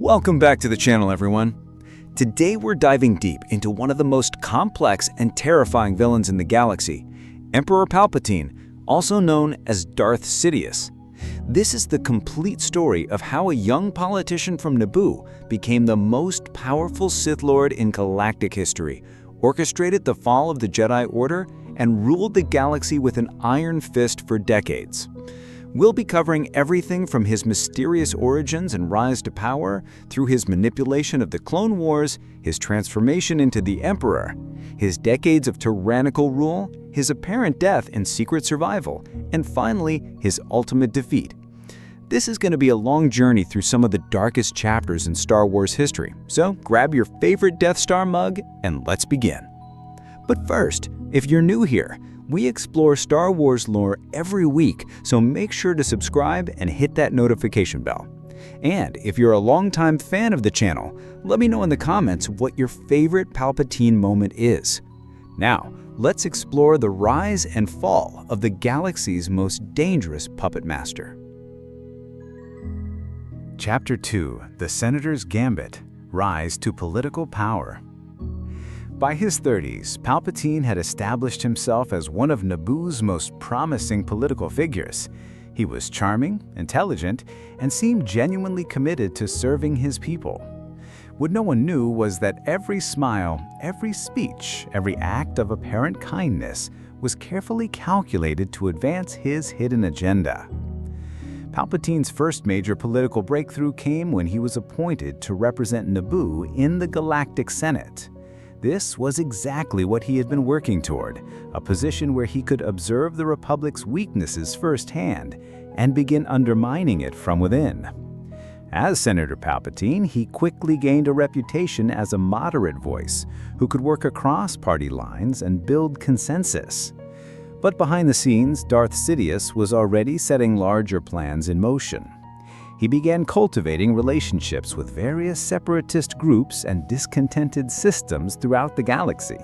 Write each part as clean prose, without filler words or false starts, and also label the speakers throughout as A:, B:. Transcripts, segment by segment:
A: Welcome back to the channel, everyone. Today we're diving deep into one of the most complex and terrifying villains in the galaxy, Emperor Palpatine, also known as Darth Sidious. This is the complete story of how a young politician from Naboo became the most powerful Sith Lord in galactic history, orchestrated the fall of the Jedi Order, and ruled the galaxy with an iron fist for decades. We'll be covering everything from his mysterious origins and rise to power, through his manipulation of the Clone Wars, his transformation into the Emperor, his decades of tyrannical rule, his apparent death and secret survival, and finally, his ultimate defeat. This is going to be a long journey through some of the darkest chapters in Star Wars history, so grab your favorite Death Star mug and let's begin. But first, if you're new here, we explore Star Wars lore every week, so make sure to subscribe and hit that notification bell. And if you're a longtime fan of the channel, let me know in the comments what your favorite Palpatine moment is. Now, let's explore the rise and fall of the galaxy's most dangerous puppet master. Chapter 2: The Senator's Gambit – Rise to Political Power. By his 30s, Palpatine had established himself as one of Naboo's most promising political figures. He was charming, intelligent, and seemed genuinely committed to serving his people. What no one knew was that every smile, every speech, every act of apparent kindness was carefully calculated to advance his hidden agenda. Palpatine's first major political breakthrough came when he was appointed to represent Naboo in the Galactic Senate. This was exactly what he had been working toward, a position where he could observe the Republic's weaknesses firsthand and begin undermining it from within. As Senator Palpatine, he quickly gained a reputation as a moderate voice who could work across party lines and build consensus. But behind the scenes, Darth Sidious was already setting larger plans in motion. He began cultivating relationships with various separatist groups and discontented systems throughout the galaxy.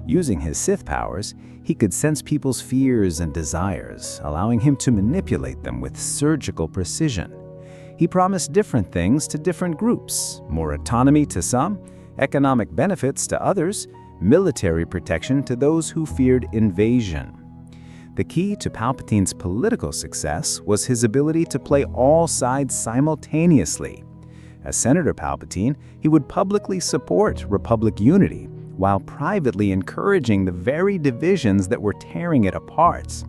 A: Using his Sith powers, he could sense people's fears and desires, allowing him to manipulate them with surgical precision. He promised different things to different groups: more autonomy to some, economic benefits to others, military protection to those who feared invasion. The key to Palpatine's political success was his ability to play all sides simultaneously. As Senator Palpatine, he would publicly support Republic unity, while privately encouraging the very divisions that were tearing it apart.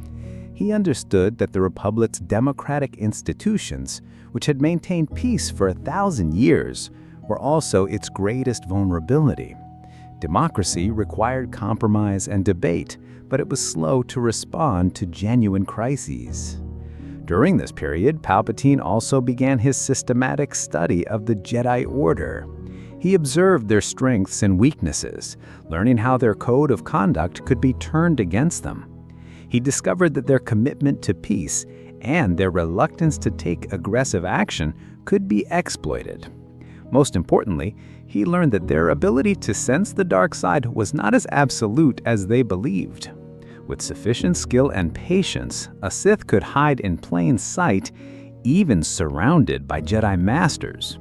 A: He understood that the Republic's democratic institutions, which had maintained peace for 1,000 years, were also its greatest vulnerability. Democracy required compromise and debate, but it was slow to respond to genuine crises. During this period, Palpatine also began his systematic study of the Jedi Order. He observed their strengths and weaknesses, learning how their code of conduct could be turned against them. He discovered that their commitment to peace and their reluctance to take aggressive action could be exploited. Most importantly, he learned that their ability to sense the dark side was not as absolute as they believed. With sufficient skill and patience, a Sith could hide in plain sight, even surrounded by Jedi Masters.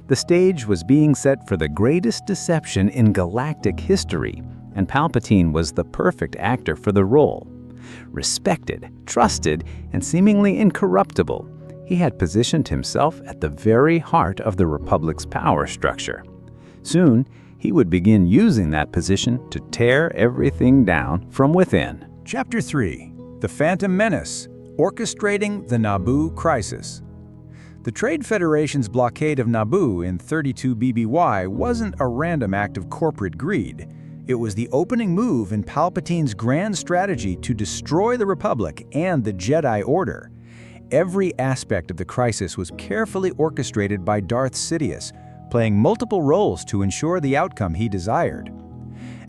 A: The stage was being set for the greatest deception in galactic history, and Palpatine was the perfect actor for the role. Respected, trusted, and seemingly incorruptible, he had positioned himself at the very heart of the Republic's power structure. Soon, he would begin using that position to tear everything down from within.
B: Chapter 3: The Phantom Menace – Orchestrating the Naboo Crisis. The Trade Federation's blockade of Naboo in 32 BBY wasn't a random act of corporate greed. It was the opening move in Palpatine's grand strategy to destroy the Republic and the Jedi Order. Every aspect of the crisis was carefully orchestrated by Darth Sidious, playing multiple roles to ensure the outcome he desired.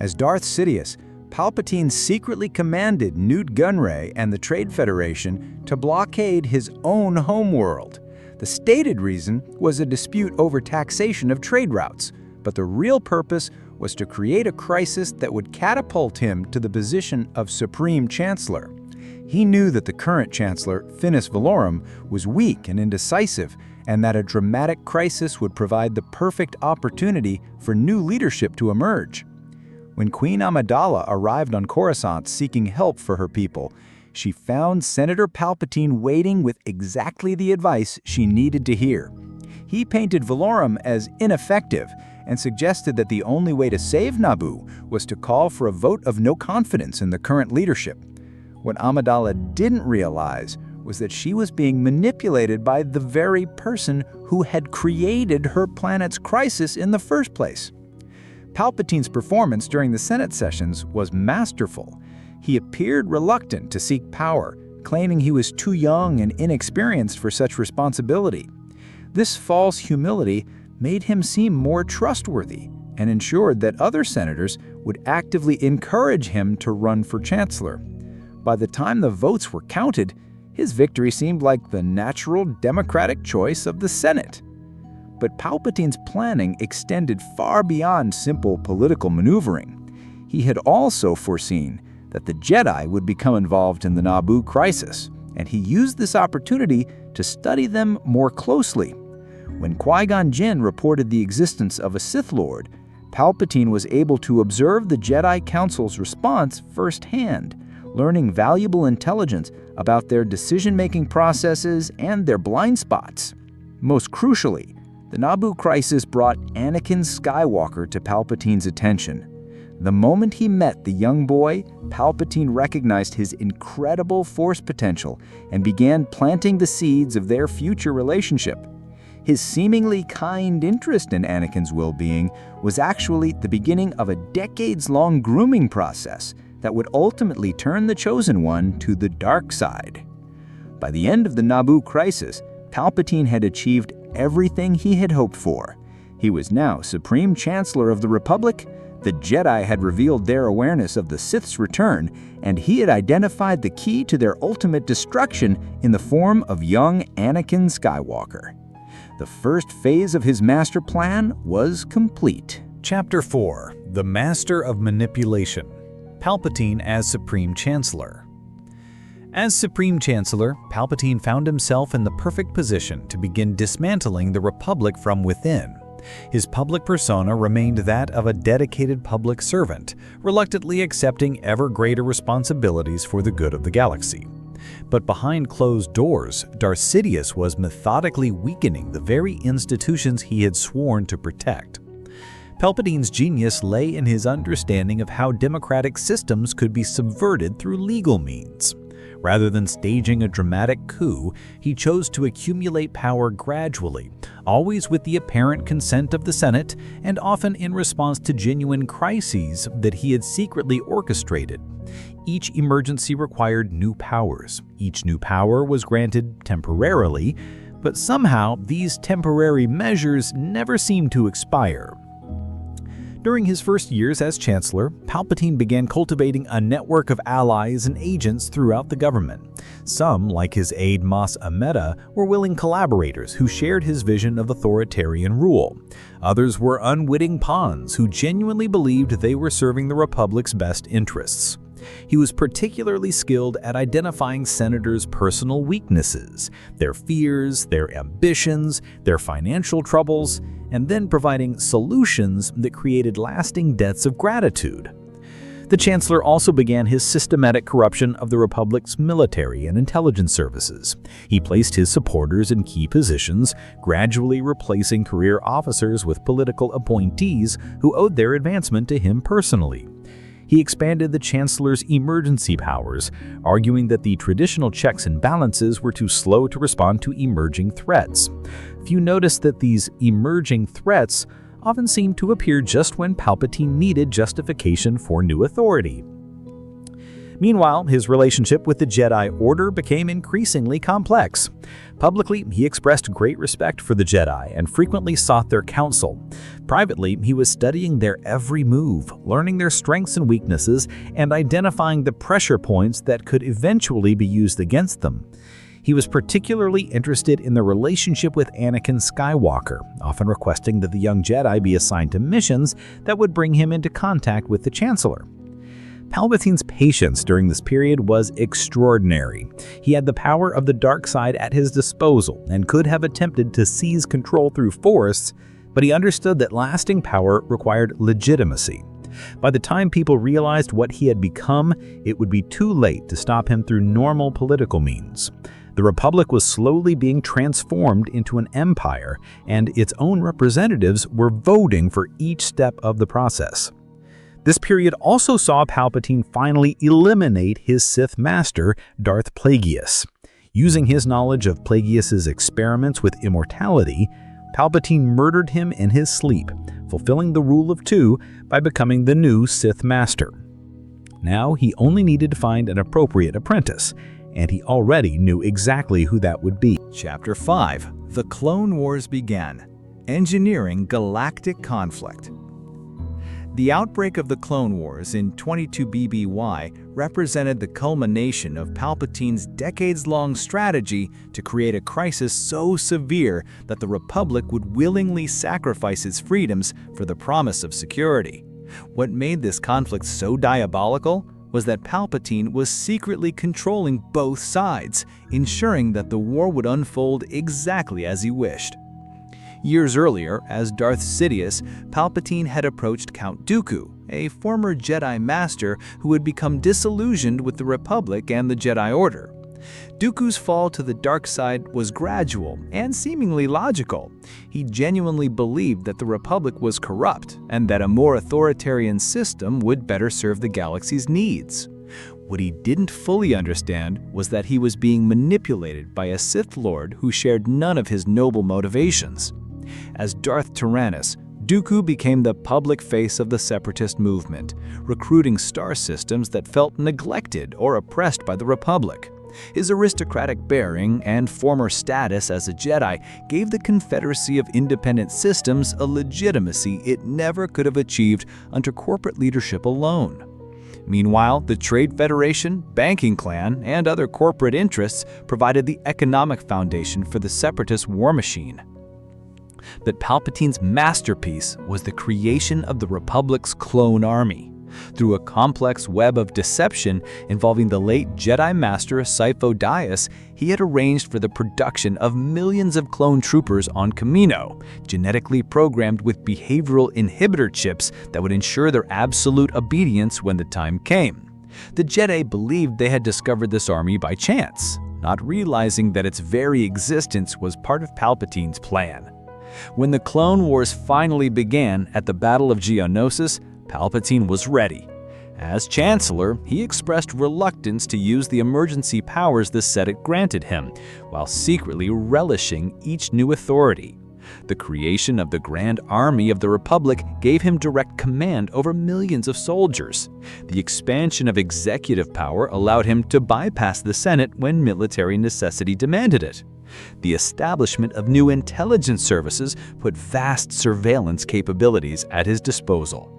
B: As Darth Sidious, Palpatine secretly commanded Nute Gunray and the Trade Federation to blockade his own homeworld. The stated reason was a dispute over taxation of trade routes, but the real purpose was to create a crisis that would catapult him to the position of Supreme Chancellor. He knew that the current Chancellor, Finis Valorum, was weak and indecisive, and that a dramatic crisis would provide the perfect opportunity for new leadership to emerge. When Queen Amidala arrived on Coruscant seeking help for her people, she found Senator Palpatine waiting with exactly the advice she needed to hear. He painted Valorum as ineffective and suggested that the only way to save Naboo was to call for a vote of no confidence in the current leadership. What Amidala didn't realize was that she was being manipulated by the very person who had created her planet's crisis in the first place. Palpatine's performance during the Senate sessions was masterful. He appeared reluctant to seek power, claiming he was too young and inexperienced for such responsibility. This false humility made him seem more trustworthy and ensured that other senators would actively encourage him to run for chancellor. By the time the votes were counted, his victory seemed like the natural democratic choice of the Senate. But Palpatine's planning extended far beyond simple political maneuvering. He had also foreseen that the Jedi would become involved in the Naboo crisis, and he used this opportunity to study them more closely. When Qui-Gon Jinn reported the existence of a Sith Lord, Palpatine was able to observe the Jedi Council's response firsthand, learning valuable intelligence about their decision-making processes and their blind spots. Most crucially, the Naboo crisis brought Anakin Skywalker to Palpatine's attention. The moment he met the young boy, Palpatine recognized his incredible Force potential and began planting the seeds of their future relationship. His seemingly kind interest in Anakin's well-being was actually the beginning of a decades-long grooming process that would ultimately turn the Chosen One to the dark side. By the end of the Naboo crisis, Palpatine had achieved everything he had hoped for. He was now Supreme Chancellor of the Republic, the Jedi had revealed their awareness of the Sith's return, and he had identified the key to their ultimate destruction in the form of young Anakin Skywalker. The first phase of his master plan was complete.
A: Chapter 4: The Master of Manipulation. Palpatine as Supreme Chancellor. As Supreme Chancellor, Palpatine found himself in the perfect position to begin dismantling the Republic from within. His public persona remained that of a dedicated public servant, reluctantly accepting ever greater responsibilities for the good of the galaxy. But behind closed doors, Darth Sidious was methodically weakening the very institutions he had sworn to protect. Palpatine's genius lay in his understanding of how democratic systems could be subverted through legal means. Rather than staging a dramatic coup, he chose to accumulate power gradually, always with the apparent consent of the Senate and often in response to genuine crises that he had secretly orchestrated. Each emergency required new powers. Each new power was granted temporarily, but somehow these temporary measures never seemed to expire. During his first years as Chancellor, Palpatine began cultivating a network of allies and agents throughout the government. Some, like his aide Mas Amedda, were willing collaborators who shared his vision of authoritarian rule. Others were unwitting pawns who genuinely believed they were serving the Republic's best interests. He was particularly skilled at identifying senators' personal weaknesses, their fears, their ambitions, their financial troubles, and then providing solutions that created lasting debts of gratitude. The Chancellor also began his systematic corruption of the Republic's military and intelligence services. He placed his supporters in key positions, gradually replacing career officers with political appointees who owed their advancement to him personally. He expanded the Chancellor's emergency powers, arguing that the traditional checks and balances were too slow to respond to emerging threats. Few noticed that these emerging threats often seemed to appear just when Palpatine needed justification for new authority. Meanwhile, his relationship with the Jedi Order became increasingly complex. Publicly, he expressed great respect for the Jedi and frequently sought their counsel. Privately, he was studying their every move, learning their strengths and weaknesses, and identifying the pressure points that could eventually be used against them. He was particularly interested in the relationship with Anakin Skywalker, often requesting that the young Jedi be assigned to missions that would bring him into contact with the Chancellor.
B: Palpatine's patience during this period was extraordinary. He had the power of the dark side at his disposal and could have attempted to seize control through force, but he understood that lasting power required legitimacy. By the time people realized what he had become, it would be too late to stop him through normal political means. The Republic was slowly being transformed into an empire, and its own representatives were voting for each step of the process. This period also saw Palpatine finally eliminate his Sith master, Darth Plagueis. Using his knowledge of Plagueis's experiments with immortality, Palpatine murdered him in his sleep, fulfilling the rule of two by becoming the new Sith master. Now he only needed to find an appropriate apprentice, and he already knew exactly who that would be.
A: Chapter 5. The Clone Wars began. Engineering galactic conflict. The outbreak of the Clone Wars in 22 BBY represented the culmination of Palpatine's decades-long strategy to create a crisis so severe that the Republic would willingly sacrifice its freedoms for the promise of security. What made this conflict so diabolical was that Palpatine was secretly controlling both sides, ensuring that the war would unfold exactly as he wished. Years earlier, as Darth Sidious, Palpatine had approached Count Dooku, a former Jedi Master who had become disillusioned with the Republic and the Jedi Order. Dooku's fall to the dark side was gradual and seemingly logical. He genuinely believed that the Republic was corrupt and that a more authoritarian system would better serve the galaxy's needs. What he didn't fully understand was that he was being manipulated by a Sith Lord who shared none of his noble motivations. As Darth Tyrannus, Dooku became the public face of the separatist movement, recruiting star systems that felt neglected or oppressed by the Republic. His aristocratic bearing and former status as a Jedi gave the Confederacy of Independent Systems a legitimacy it never could have achieved under corporate leadership alone. Meanwhile, the Trade Federation, banking clan, and other corporate interests provided the economic foundation for the separatist war machine. But Palpatine's masterpiece was the creation of the Republic's clone army. Through a complex web of deception involving the late Jedi Master Sifo Dyas, he had arranged for the production of millions of clone troopers on Kamino, genetically programmed with behavioral inhibitor chips that would ensure their absolute obedience when the time came. The Jedi believed they had discovered this army by chance, not realizing that its very existence was part of Palpatine's plan. When the Clone Wars finally began at the Battle of Geonosis, Palpatine was ready. As Chancellor, he expressed reluctance to use the emergency powers the Senate granted him, while secretly relishing each new authority. The creation of the Grand Army of the Republic gave him direct command over millions of soldiers. The expansion of executive power allowed him to bypass the Senate when military necessity demanded it. The establishment of new intelligence services put vast surveillance capabilities at his disposal.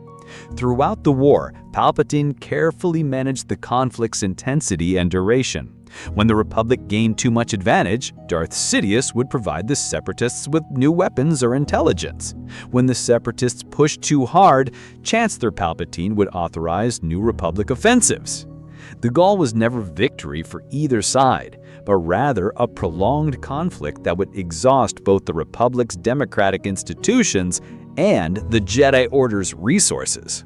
A: Throughout the war, Palpatine carefully managed the conflict's intensity and duration. When the Republic gained too much advantage, Darth Sidious would provide the Separatists with new weapons or intelligence. When the Separatists pushed too hard, Chancellor Palpatine would authorize new Republic offensives. The goal was never victory for either side, but rather a prolonged conflict that would exhaust both the Republic's democratic institutions and the Jedi Order's resources.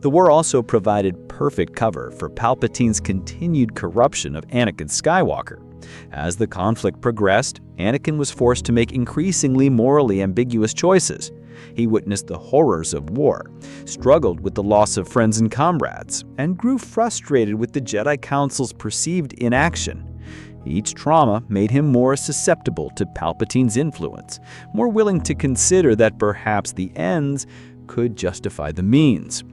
A: The war also provided perfect cover for Palpatine's continued corruption of Anakin Skywalker. As the conflict progressed, Anakin was forced to make increasingly morally ambiguous choices. He witnessed the horrors of war, struggled with the loss of friends and comrades, and grew frustrated with the Jedi Council's perceived inaction. Each trauma made him more susceptible to Palpatine's influence, more willing to consider that perhaps the ends could justify the means.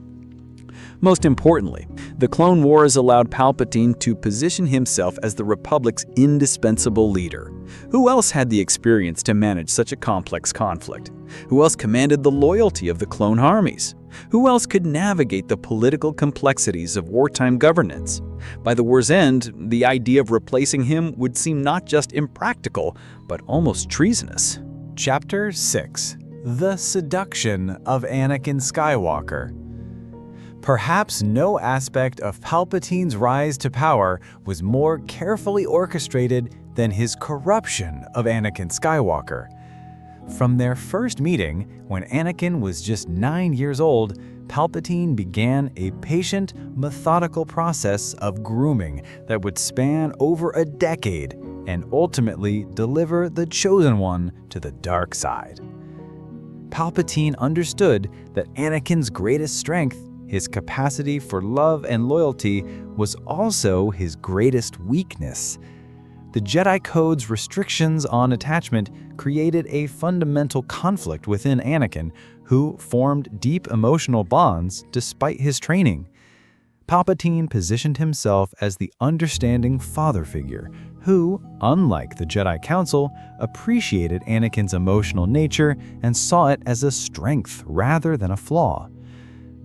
A: Most importantly, the Clone Wars allowed Palpatine to position himself as the Republic's indispensable leader. Who else had the experience to manage such a complex conflict? Who else commanded the loyalty of the clone armies? Who else could navigate the political complexities of wartime governance? By the war's end, the idea of replacing him would seem not just impractical, but almost treasonous.
C: Chapter 6. The Seduction of Anakin Skywalker.
A: Perhaps no aspect of Palpatine's rise to power was more carefully orchestrated than his corruption of Anakin Skywalker. From their first meeting, when Anakin was just 9 years old, Palpatine began a patient, methodical process of grooming that would span over a decade and ultimately deliver the Chosen One to the dark side. Palpatine understood that Anakin's greatest strength, his capacity for love and loyalty, was also his greatest weakness. The Jedi Code's restrictions on attachment created a fundamental conflict within Anakin, who formed deep emotional bonds despite his training. Palpatine positioned himself as the understanding father figure who, unlike the Jedi Council, appreciated Anakin's emotional nature and saw it as a strength rather than a flaw.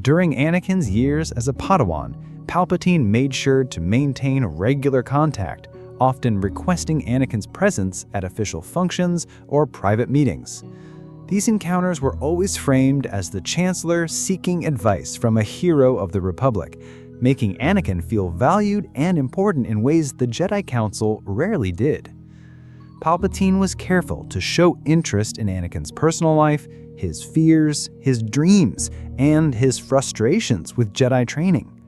A: During Anakin's years as a Padawan, Palpatine made sure to maintain regular contact, often requesting Anakin's presence at official functions or private meetings. These encounters were always framed as the Chancellor seeking advice from a hero of the Republic, making Anakin feel valued and important in ways the Jedi Council rarely did. Palpatine was careful to show interest in Anakin's personal life, his fears, his dreams, and his frustrations with Jedi training.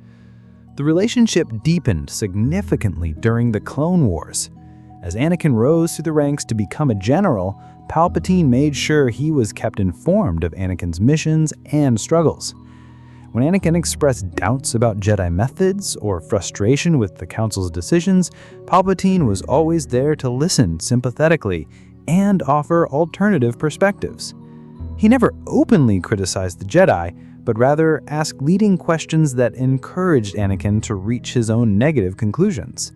A: The relationship deepened significantly during the Clone Wars. As Anakin rose through the ranks to become a general, Palpatine made sure he was kept informed of Anakin's missions and struggles. When Anakin expressed doubts about Jedi methods or frustration with the Council's decisions, Palpatine was always there to listen sympathetically and offer alternative perspectives. He never openly criticized the Jedi, but rather asked leading questions that encouraged Anakin to reach his own negative conclusions.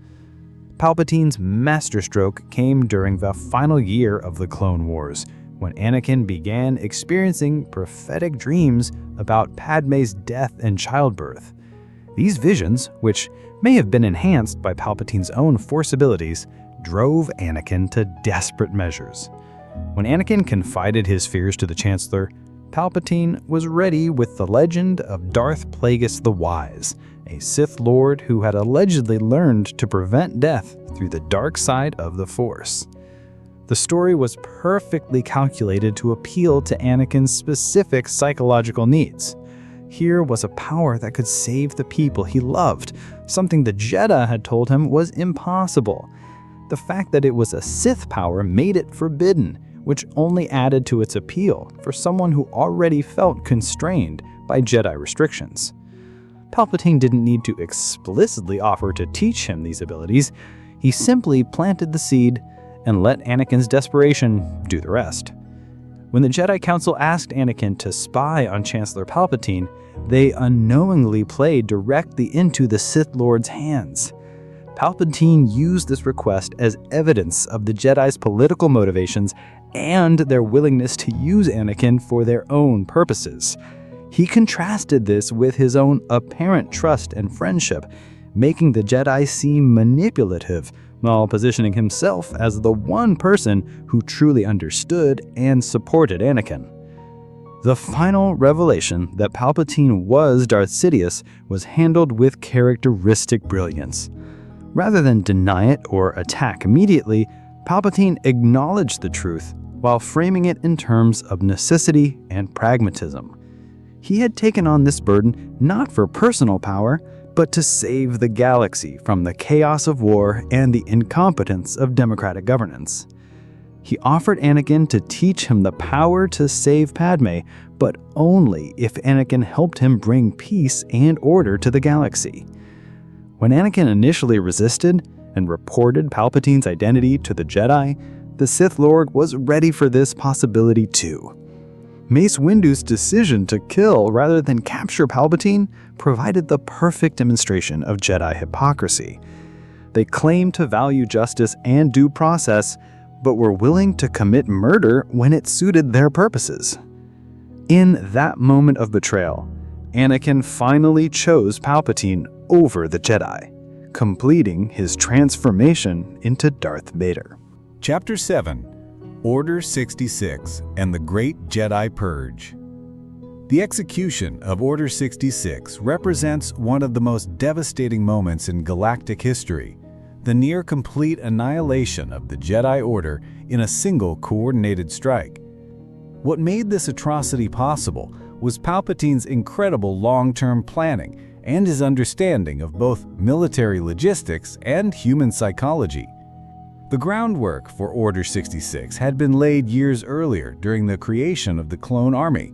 A: Palpatine's masterstroke came during the final year of the Clone Wars, when Anakin began experiencing prophetic dreams about Padmé's death and childbirth. These visions, which may have been enhanced by Palpatine's own Force abilities, drove Anakin to desperate measures. When Anakin confided his fears to the Chancellor, Palpatine was ready with the legend of Darth Plagueis the Wise, a Sith Lord who had allegedly learned to prevent death through the dark side of the Force. The story was perfectly calculated to appeal to Anakin's specific psychological needs. Here was a power that could save the people he loved, something the Jedi had told him was impossible. The fact that it was a Sith power made it forbidden, which only added to its appeal for someone who already felt constrained by Jedi restrictions. Palpatine didn't need to explicitly offer to teach him these abilities. He simply planted the seed and let Anakin's desperation do the rest. When the Jedi Council asked Anakin to spy on Chancellor Palpatine, they unknowingly played directly into the Sith Lord's hands. Palpatine used this request as evidence of the Jedi's political motivations and their willingness to use Anakin for their own purposes. He contrasted this with his own apparent trust and friendship, making the Jedi seem manipulative while positioning himself as the one person who truly understood and supported Anakin. The final revelation that Palpatine was Darth Sidious was handled with characteristic brilliance. Rather than deny it or attack immediately, Palpatine acknowledged the truth while framing it in terms of necessity and pragmatism. He had taken on this burden not for personal power, but to save the galaxy from the chaos of war and the incompetence of democratic governance. He offered Anakin to teach him the power to save Padmé, but only if Anakin helped him bring peace and order to the galaxy. When Anakin initially resisted and reported Palpatine's identity to the Jedi, the Sith Lord was ready for this possibility too. Mace Windu's decision to kill rather than capture Palpatine provided the perfect demonstration of Jedi hypocrisy. They claimed to value justice and due process, but were willing to commit murder when it suited their purposes. In that moment of betrayal, Anakin finally chose Palpatine over the Jedi, completing his transformation into Darth Vader.
C: Chapter 7: Order 66 and the Great Jedi Purge.
A: The execution of Order 66 represents one of the most devastating moments in galactic history, the near-complete annihilation of the Jedi Order in a single coordinated strike. What made this atrocity possible was Palpatine's incredible long-term planning and his understanding of both military logistics and human psychology. The groundwork for Order 66 had been laid years earlier during the creation of the clone army.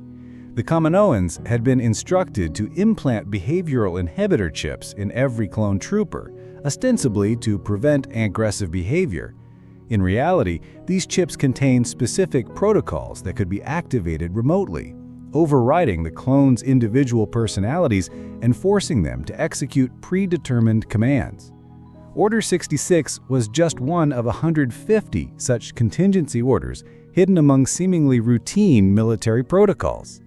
A: The Kaminoans had been instructed to implant behavioral inhibitor chips in every clone trooper, ostensibly to prevent aggressive behavior. In reality, these chips contained specific protocols that could be activated remotely, overriding the clones' individual personalities and forcing them to execute predetermined commands. Order 66 was just one of 150 such contingency orders hidden among seemingly routine military protocols.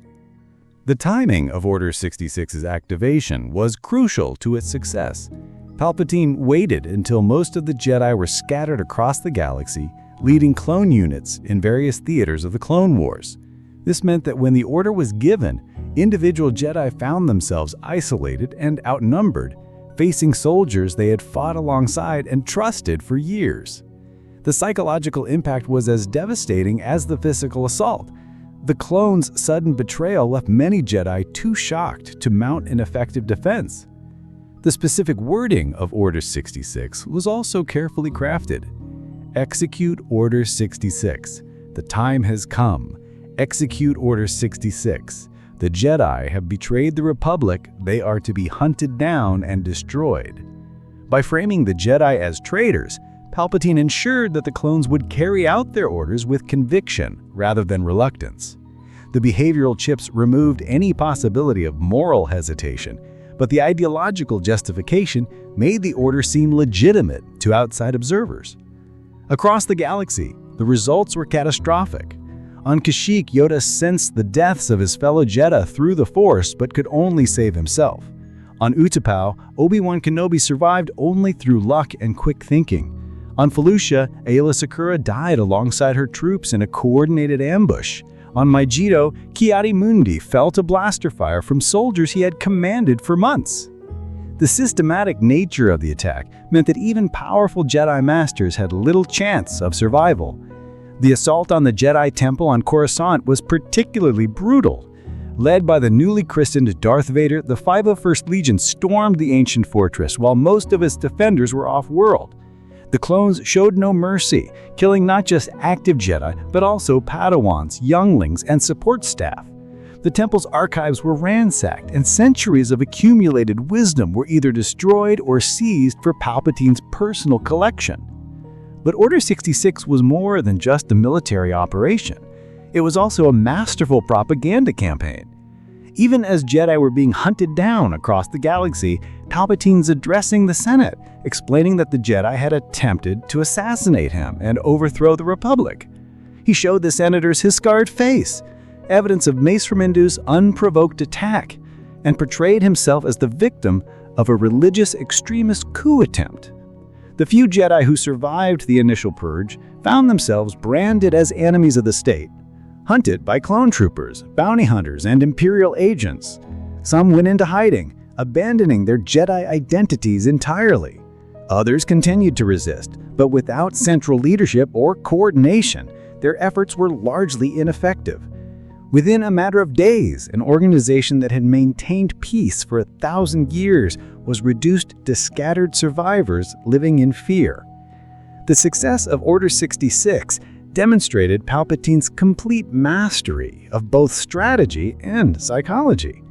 A: The timing of Order 66's activation was crucial to its success. Palpatine waited until most of the Jedi were scattered across the galaxy, leading clone units in various theaters of the Clone Wars. This meant that when the order was given, individual Jedi found themselves isolated and outnumbered, facing soldiers they had fought alongside and trusted for years. The psychological impact was as devastating as the physical assault. The clones' sudden betrayal left many Jedi too shocked to mount an effective defense. The specific wording of Order 66 was also carefully crafted. Execute Order 66. The time has come. Execute Order 66. The Jedi have betrayed the Republic. They are to be hunted down and destroyed. By framing the Jedi as traitors, Palpatine ensured that the clones would carry out their orders with conviction rather than reluctance. The behavioral chips removed any possibility of moral hesitation, but the ideological justification made the order seem legitimate to outside observers. Across the galaxy, the results were catastrophic. On Kashyyyk, Yoda sensed the deaths of his fellow Jedi through the Force but could only save himself. On Utapau, Obi-Wan Kenobi survived only through luck and quick thinking. On Felucia, Aayla Secura died alongside her troops in a coordinated ambush. On Mygeeto, Ki-Adi-Mundi fell to blaster fire from soldiers he had commanded for months. The systematic nature of the attack meant that even powerful Jedi Masters had little chance of survival. The assault on the Jedi Temple on Coruscant was particularly brutal. Led by the newly christened Darth Vader, the 501st Legion stormed the ancient fortress while most of its defenders were off-world. The clones showed no mercy, killing not just active Jedi, but also Padawans, younglings, and support staff. The temple's archives were ransacked, and centuries of accumulated wisdom were either destroyed or seized for Palpatine's personal collection. But Order 66 was more than just a military operation. It was also a masterful propaganda campaign. Even as Jedi were being hunted down across the galaxy, Palpatine's addressing the Senate, explaining that the Jedi had attempted to assassinate him and overthrow the Republic. He showed the senators his scarred face, evidence of Mace Windu's unprovoked attack, and portrayed himself as the victim of a religious extremist coup attempt. The few Jedi who survived the initial purge found themselves branded as enemies of the state, hunted by clone troopers, bounty hunters, and Imperial agents. Some went into hiding, abandoning their Jedi identities entirely. Others continued to resist, but without central leadership or coordination, their efforts were largely ineffective. Within a matter of days, an organization that had maintained peace for 1,000 years was reduced to scattered survivors living in fear. The success of Order 66 demonstrated Palpatine's complete mastery of both strategy and psychology.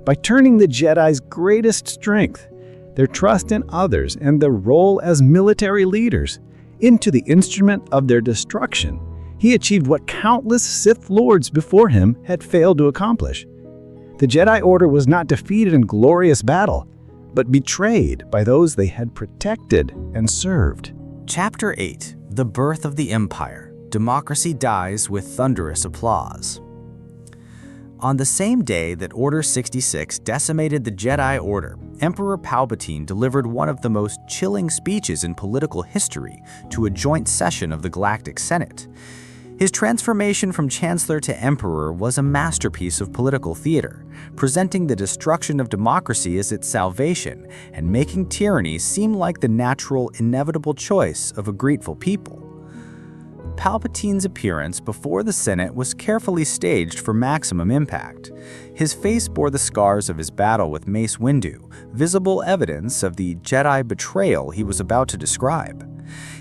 A: By turning the Jedi's greatest strength, their trust in others and their role as military leaders, into the instrument of their destruction, he achieved what countless Sith Lords before him had failed to accomplish. The Jedi Order was not defeated in glorious battle, but betrayed by those they had protected and served.
C: Chapter 8: The Birth of the Empire. Democracy dies with thunderous applause. On the same day that Order 66 decimated the Jedi Order, Emperor Palpatine delivered one of the most chilling speeches in political history to a joint session of the Galactic Senate. His transformation from Chancellor to Emperor was a masterpiece of political theater, presenting the destruction of democracy as its salvation and making tyranny seem like the natural, inevitable choice of a grateful people. Palpatine's appearance before the Senate was carefully staged for maximum impact. His face bore the scars of his battle with Mace Windu, visible evidence of the Jedi betrayal he was about to describe.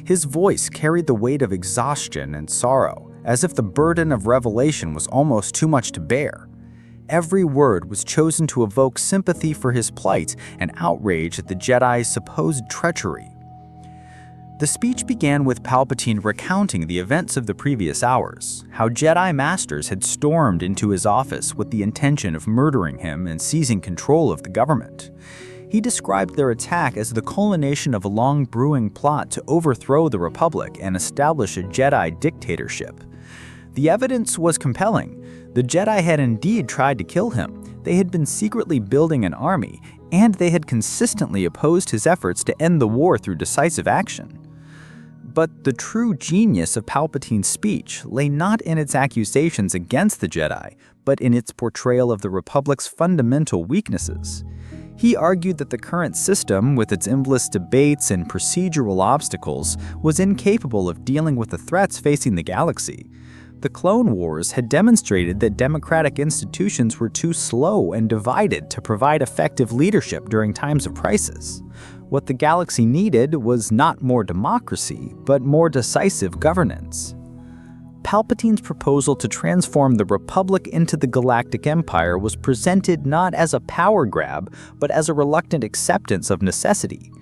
C: His voice carried the weight of exhaustion and sorrow, as if the burden of revelation was almost too much to bear. Every word was chosen to evoke sympathy for his plight and outrage at the Jedi's supposed treachery. The speech began with Palpatine recounting the events of the previous hours, how Jedi Masters had stormed into his office with the intention of murdering him and seizing control of the government. He described their attack as the culmination of a long brewing plot to overthrow the Republic and establish a Jedi dictatorship. The evidence was compelling. The Jedi had indeed tried to kill him. They had been secretly building an army, and they had consistently opposed his efforts to end the war through decisive action. But the true genius of Palpatine's speech lay not in its accusations against the Jedi, but in its portrayal of the Republic's fundamental weaknesses. He argued that the current system, with its endless debates and procedural obstacles, was incapable of dealing with the threats facing the galaxy. The Clone Wars had demonstrated that democratic institutions were too slow and divided to provide effective leadership during times of crisis. What the galaxy needed was not more democracy, but more decisive governance. Palpatine's proposal to transform the Republic into the Galactic Empire was presented not as a power grab, but as a reluctant acceptance of necessity.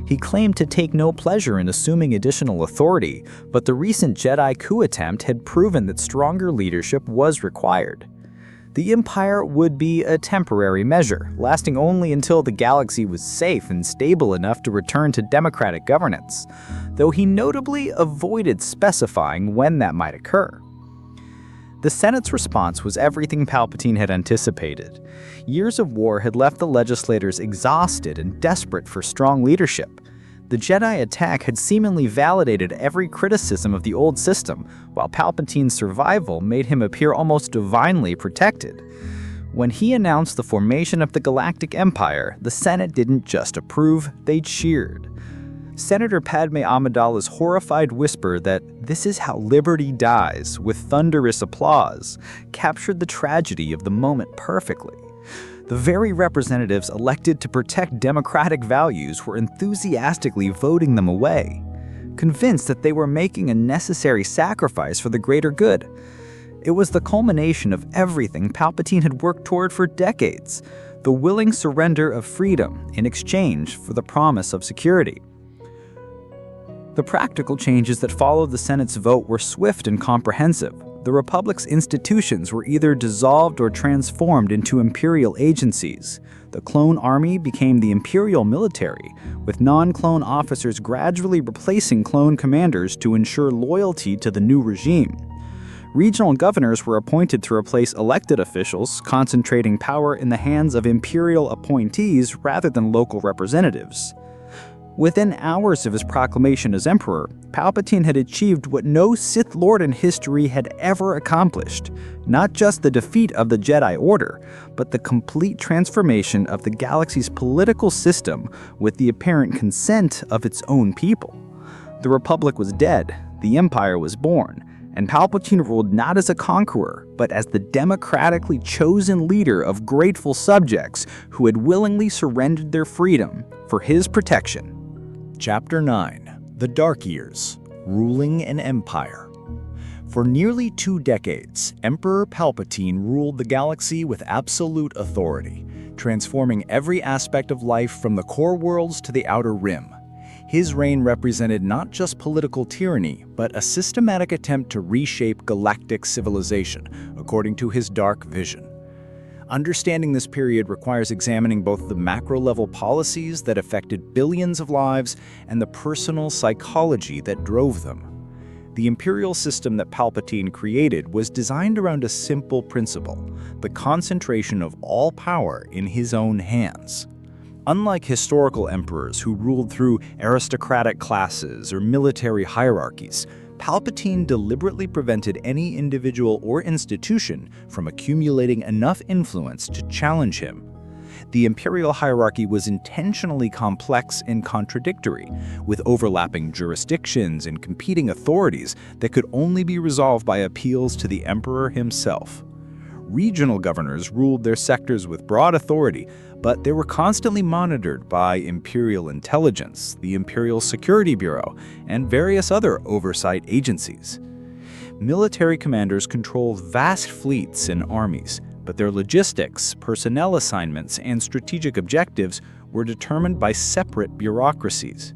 C: He claimed to take no pleasure in assuming additional authority, but the recent Jedi coup attempt had proven that stronger leadership was required. The Empire would be a temporary measure, lasting only until the galaxy was safe and stable enough to return to democratic governance, though he notably avoided specifying when that might occur. The Senate's response was everything Palpatine had anticipated. Years of war had left the legislators exhausted and desperate for strong leadership. The Jedi attack had seemingly validated every criticism of the old system, while Palpatine's survival made him appear almost divinely protected. When he announced the formation of the Galactic Empire, the Senate didn't just approve, they cheered. Senator Padme Amidala's horrified whisper that "this is how liberty dies," with thunderous applause, captured the tragedy of the moment perfectly. The very representatives elected to protect democratic values were enthusiastically voting them away, convinced that they were making a necessary sacrifice for the greater good. It was the culmination of everything Palpatine had worked toward for decades, the willing surrender of freedom in exchange for the promise of security. The practical changes that followed the Senate's vote were swift and comprehensive. The Republic's institutions were either dissolved or transformed into Imperial agencies. The clone army became the Imperial military, with non-clone officers gradually replacing clone commanders to ensure loyalty to the new regime. Regional governors were appointed to replace elected officials, concentrating power in the hands of Imperial appointees rather than local representatives. Within hours of his proclamation as Emperor, Palpatine had achieved what no Sith Lord in history had ever accomplished, not just the defeat of the Jedi Order, but the complete transformation of the galaxy's political system with the apparent consent of its own people. The Republic was dead, the Empire was born, and Palpatine ruled not as a conqueror, but as the democratically chosen leader of grateful subjects who had willingly surrendered their freedom for his protection.
D: Chapter 9: The Dark Years, Ruling an Empire. For nearly 2 decades, Emperor Palpatine ruled the galaxy with absolute authority, transforming every aspect of life from the core worlds to the outer rim. His reign represented not just political tyranny, but a systematic attempt to reshape galactic civilization, according to his dark vision. Understanding this period requires examining both the macro-level policies that affected billions of lives and the personal psychology that drove them. The Imperial system that Palpatine created was designed around a simple principle: the concentration of all power in his own hands. Unlike historical emperors who ruled through aristocratic classes or military hierarchies, Palpatine deliberately prevented any individual or institution from accumulating enough influence to challenge him. The imperial hierarchy was intentionally complex and contradictory, with overlapping jurisdictions and competing authorities that could only be resolved by appeals to the emperor himself. Regional governors ruled their sectors with broad authority, but they were constantly monitored by Imperial Intelligence, the Imperial Security Bureau, and various other oversight agencies. Military commanders controlled vast fleets and armies, but their logistics, personnel assignments, and strategic objectives were determined by separate bureaucracies.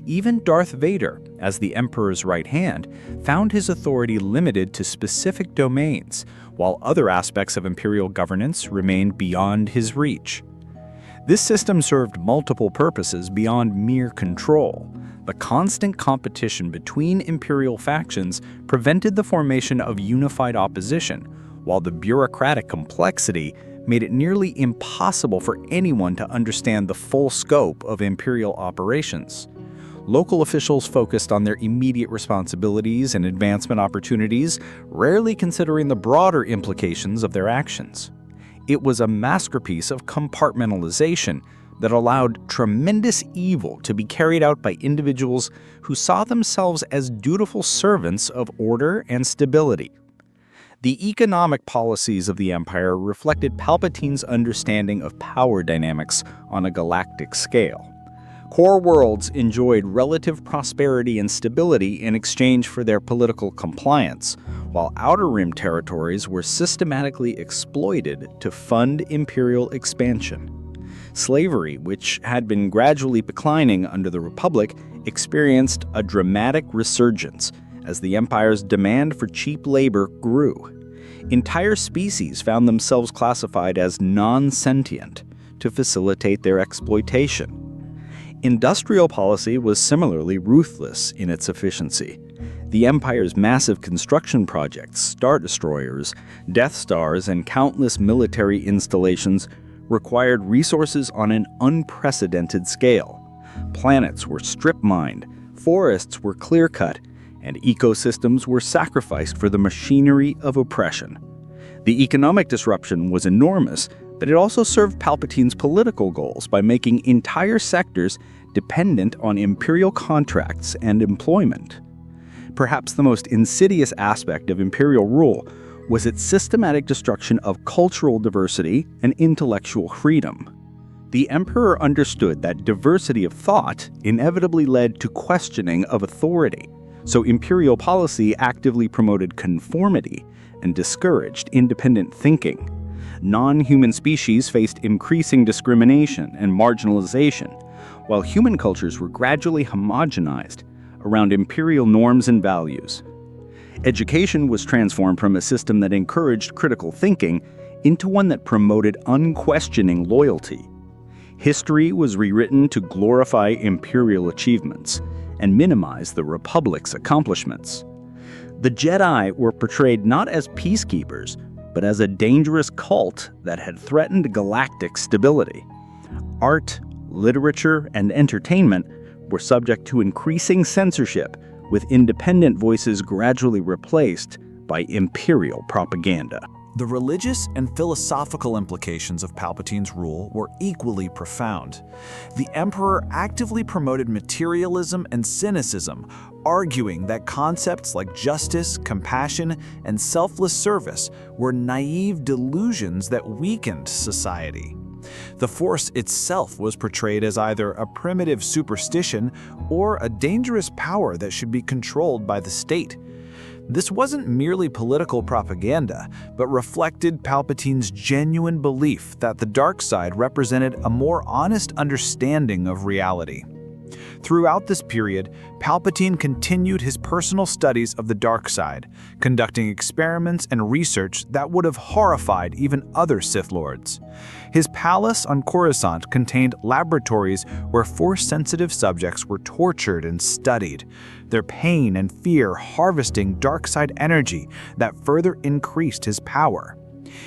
D: Even Darth Vader, as the Emperor's right hand, found his authority limited to specific domains, while other aspects of Imperial governance remained beyond his reach. This system served multiple purposes beyond mere control. The constant competition between Imperial factions prevented the formation of unified opposition, while the bureaucratic complexity made it nearly impossible for anyone to understand the full scope of Imperial operations. Local officials focused on their immediate responsibilities and advancement opportunities, rarely considering the broader implications of their actions. It was a masterpiece of compartmentalization that allowed tremendous evil to be carried out by individuals who saw themselves as dutiful servants of order and stability. The economic policies of the Empire reflected Palpatine's understanding of power dynamics on a galactic scale. Core worlds enjoyed relative prosperity and stability in exchange for their political compliance, while Outer Rim territories were systematically exploited to fund Imperial expansion. Slavery, which had been gradually declining under the Republic, experienced a dramatic resurgence as the Empire's demand for cheap labor grew. Entire species found themselves classified as non-sentient to facilitate their exploitation. Industrial policy was similarly ruthless in its efficiency. The Empire's massive construction projects, Star Destroyers, Death Stars, and countless military installations required resources on an unprecedented scale. Planets were strip-mined, forests were clear-cut, and ecosystems were sacrificed for the machinery of oppression. The economic disruption was enormous, but it also served Palpatine's political goals by making entire sectors dependent on Imperial contracts and employment. Perhaps the most insidious aspect of Imperial rule was its systematic destruction of cultural diversity and intellectual freedom. The Emperor understood that diversity of thought inevitably led to questioning of authority, so Imperial policy actively promoted conformity and discouraged independent thinking. Non-human species faced increasing discrimination and marginalization, while human cultures were gradually homogenized around Imperial norms and values. Education was transformed from a system that encouraged critical thinking into one that promoted unquestioning loyalty. History was rewritten to glorify Imperial achievements and minimize the Republic's accomplishments. The Jedi were portrayed not as peacekeepers, but as a dangerous cult that had threatened galactic stability. Art, literature, and entertainment were subject to increasing censorship, with independent voices gradually replaced by Imperial propaganda.
E: The religious and philosophical implications of Palpatine's rule were equally profound. The Emperor actively promoted materialism and cynicism, arguing that concepts like justice, compassion, and selfless service were naive delusions that weakened society. The Force itself was portrayed as either a primitive superstition or a dangerous power that should be controlled by the state. This wasn't merely political propaganda, but reflected Palpatine's genuine belief that the dark side represented a more honest understanding of reality. Throughout this period, Palpatine continued his personal studies of the dark side, conducting experiments and research that would have horrified even other Sith Lords. His palace on Coruscant contained laboratories where Force-sensitive subjects were tortured and studied, their pain and fear harvesting dark side energy that further increased his power.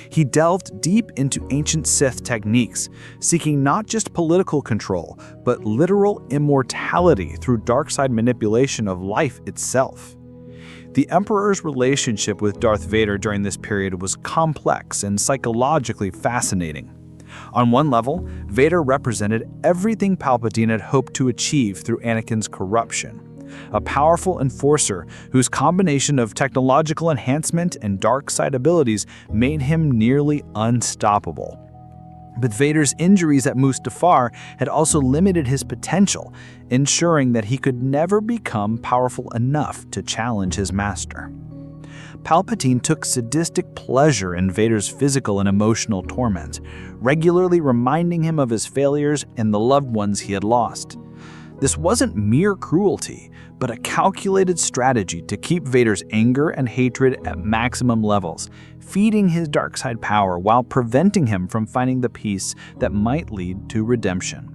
E: He delved deep into ancient Sith techniques, seeking not just political control, but literal immortality through dark side manipulation of life itself. The Emperor's relationship with Darth Vader during this period was complex and psychologically fascinating. On one level, Vader represented everything Palpatine had hoped to achieve through Anakin's corruption. A powerful enforcer whose combination of technological enhancement and dark side abilities made him nearly unstoppable. But Vader's injuries at Mustafar had also limited his potential, ensuring that he could never become powerful enough to challenge his master. Palpatine took sadistic pleasure in Vader's physical and emotional torment, regularly reminding him of his failures and the loved ones he had lost. This wasn't mere cruelty, but a calculated strategy to keep Vader's anger and hatred at maximum levels, feeding his dark side power while preventing him from finding the peace that might lead to redemption.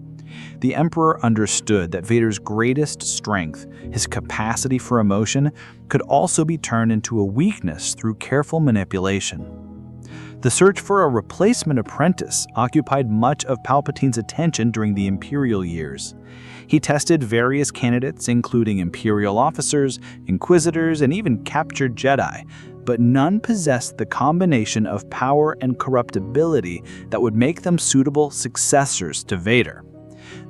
E: The Emperor understood that Vader's greatest strength, his capacity for emotion, could also be turned into a weakness through careful manipulation. The search for a replacement apprentice occupied much of Palpatine's attention during the Imperial years. He tested various candidates, including Imperial officers, Inquisitors, and even captured Jedi, but none possessed the combination of power and corruptibility that would make them suitable successors to Vader.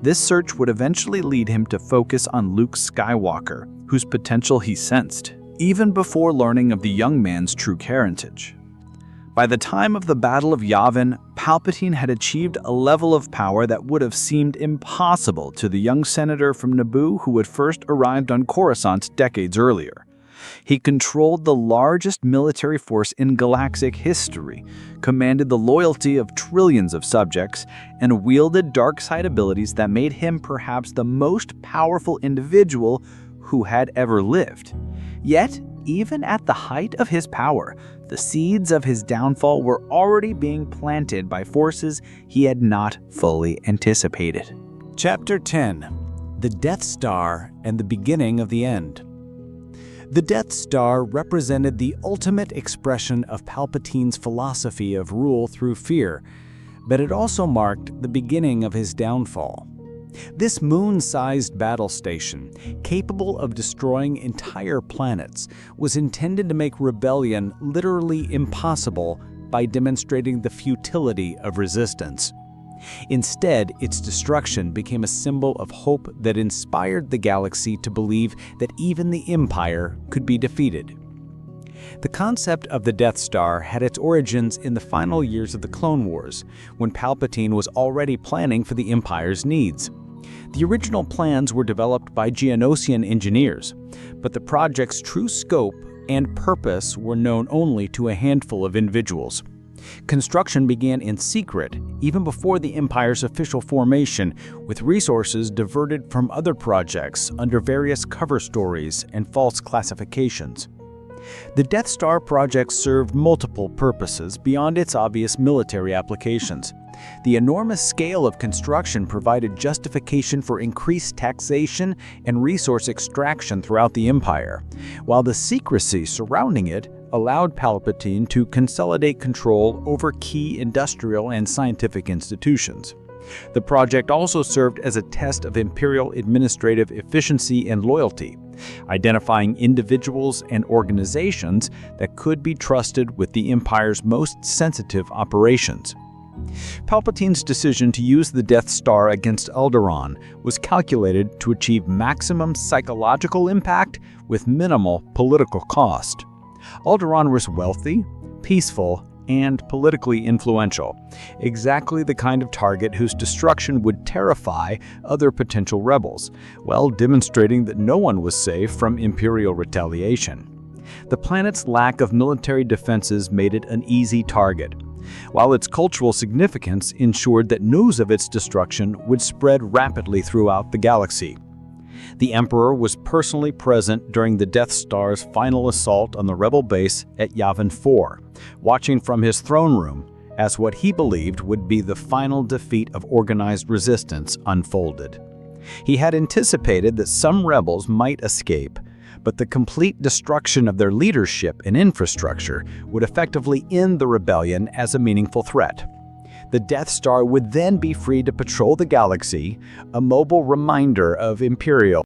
E: This search would eventually lead him to focus on Luke Skywalker, whose potential he sensed, even before learning of the young man's true parentage. By the time of the Battle of Yavin, Palpatine had achieved a level of power that would have seemed impossible to the young senator from Naboo who had first arrived on Coruscant decades earlier. He controlled the largest military force in galactic history, commanded the loyalty of trillions of subjects, and wielded dark side abilities that made him perhaps the most powerful individual who had ever lived. Yet, even at the height of his power, the seeds of his downfall were already being planted by forces he had not fully anticipated.
B: Chapter 10: The Death Star and the Beginning of the End. The Death Star represented the ultimate expression of Palpatine's philosophy of rule through fear, but it also marked the beginning of his downfall. This moon-sized battle station, capable of destroying entire planets, was intended to make rebellion literally impossible by demonstrating the futility of resistance. Instead, its destruction became a symbol of hope that inspired the galaxy to believe that even the Empire could be defeated. The concept of the Death Star had its origins in the final years of the Clone Wars, when Palpatine was already planning for the Empire's needs. The original plans were developed by Geonosian engineers, but the project's true scope and purpose were known only to a handful of individuals. Construction began in secret, even before the Empire's official formation, with resources diverted from other projects under various cover stories and false classifications. The Death Star project served multiple purposes beyond its obvious military applications. The enormous scale of construction provided justification for increased taxation and resource extraction throughout the Empire, while the secrecy surrounding it allowed Palpatine to consolidate control over key industrial and scientific institutions. The project also served as a test of Imperial administrative efficiency and loyalty, identifying individuals and organizations that could be trusted with the Empire's most sensitive operations. Palpatine's decision to use the Death Star against Alderaan was calculated to achieve maximum psychological impact with minimal political cost. Alderaan was wealthy, peaceful, and politically influential, exactly the kind of target whose destruction would terrify other potential rebels, while demonstrating that no one was safe from Imperial retaliation. The planet's lack of military defenses made it an easy target, while its cultural significance ensured that news of its destruction would spread rapidly throughout the galaxy. The Emperor was personally present during the Death Star's final assault on the Rebel base at Yavin 4, watching from his throne room as what he believed would be the final defeat of organized resistance unfolded. He had anticipated that some rebels might escape, but the complete destruction of their leadership and infrastructure would effectively end the rebellion as a meaningful threat. The Death Star would then be free to patrol the galaxy, a mobile reminder of Imperial